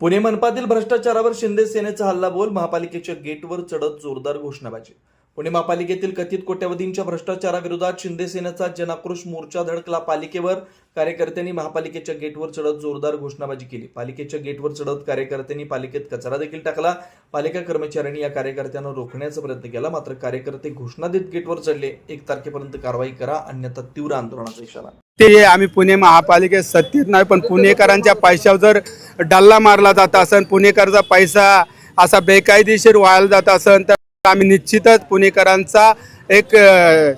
पुणे मनपातील भ्रष्टाचारावर शिंदे सेनेचा हल्लाबोल, महापालिकेच्या गेटवर चढत जोरदार घोषणाबाजी। पुणे महापालिकेतील कथित कोट्यवधींच्या भ्रष्टाचाराविरोधात शिंदे सेनेचा जनआक्रोश मोर्चा धडकला। पालिकेवर कार्यकर्त्यांनी महापालिकेच्या गेटवर चढत जोरदार घोषणाबाजी केली। पालिकेच्या गेटवर चढत कार्यकर्त्यांनी पालिकेत कचरा देखील टाकला। पालिका कर्मचाऱ्यांनी या कार्यकर्त्यांना रोखण्याचा प्रयत्न केला, मात्र कार्यकर्ते घोषणा देत गेटवर चढले। 1 तारखेपर्यंत कारवाई करा, अन्यथा तीव्र आंदोलनाचा इशारा। ते आम्ही पुणे महापालिकेत सत्तेत नाही, पण पुणेकरांच्या पैशावर जर डल्ला मारला जात असेल, पुणेकरांचा पैसा असा बेकायदेशीर व्हायला जात असेल, तर आम्ही निश्चितच पुणेकरांचा एक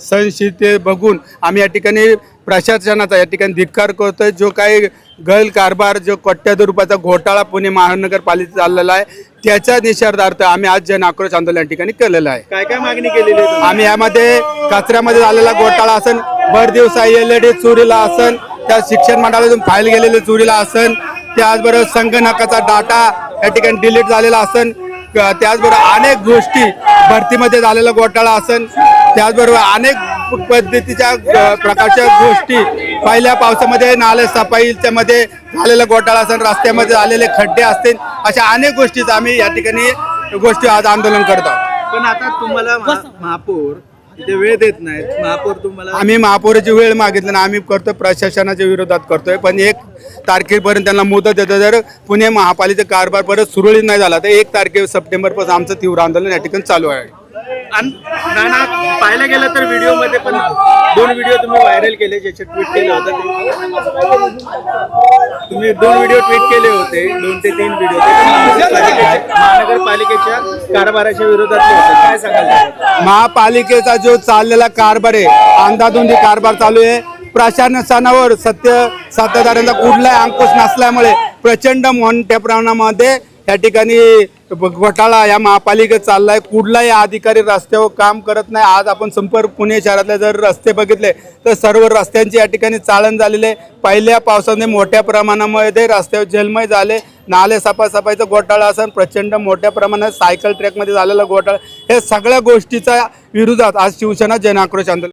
सहनशीलते बघून आम्ही या ठिकाणी प्रशासनाचा या ठिकाणी धिक्कार करतोय। जो काही गैर कारभार, जो कोट्यवधी रुपयाचा घोटाळा पुणे महानगरपालिकेत चाललेला आहे, त्याच्या निषेधार्थ आम्ही आज जनआक्रोश आंदोलन या ठिकाणी केलेलं आहे। काय काय मागणी केलेली आहे? आम्ही यामध्ये कचऱ्यामध्ये झालेला घोटाळा असेल, भर दिवसा LED चोरीला असेल, त्या शिक्षण मंडळातून फाईल गेलेले चोरीला असेल, त्याचबरोबर संगणकाचा डाटा या ठिकाणी डिलीट झालेला असेल, त्याचबरोबर अनेक गोष्टी भरतीमध्ये झालेला घोटाळा असेल, त्याचबरोबर अनेक पद्धतीच्या प्रकारच्या गोष्टी पहिल्या पावसामध्ये नाले सफाईच्या मध्ये झालेला घोटाळा असेल, रस्त्यामध्ये झालेले खड्डे असतील, अशा अनेक गोष्टीच आम्ही या ठिकाणी गोष्टी आज आंदोलन करत आहोत। पण आता तुम्हाला महापौर इथे वेळ देत नाहीत, महापौर तुम्हाला आम्ही महापौराची वेळ मागितली ना, आम्ही करतोय प्रशासनाच्या विरोधात करतोय, पण 1 तारखेपर्यंत त्यांना मुदत देतो। जर पुणे महापालिकेचा कारभार परत सुरळीत नाही झाला तर 1 तारखे सप्टेंबरपासून आमचं तीव्र आंदोलन या ठिकाणी चालू आहे। नाना, पाहायला गेलं तर व्हिडिओमध्ये पण 2 व्हिडिओ तुम्ही व्हायरल केले, ज्याचे ट्विट केले होते, तुम्ही 2 व्हिडिओ ट्विट केले होते, 2 ते 3 व्हिडिओ महानगरपालिकेच्या कारभाराच्या विरोधात होते, काय सांगाल? महापालिकेचा जो चाललेला कारभार आहे, अंधाधुंदी कारभार चालू आहे। प्रशासनावर सत्ताधाऱ्यांचा कुठलाही अंकुश नसल्यामुळे प्रचंड मोठ्या प्रमाणामध्ये या ठिकाणी घोटाळा या महापालिकेत चाललाय। कुठलाही अधिकारी रस्त्यावर काम करत नाही। आज आपण संपर्क पुणे शहरातले जर रस्ते बघितले तर सर्व रस्त्यांची या ठिकाणी चाळण झालेले। पहिल्या पावसाने मोठ्या प्रमाणामध्ये रस्त्यावर जलमय झाले, नाले सफाईचा घोटाळा असेल, प्रचंड मोठ्या प्रमाणात सायकल ट्रॅकमध्ये झालेला घोटाळा, हे सगळ्या गोष्टीच्या विरोधात आज शिवसेना जनआक्रोश आंदोलन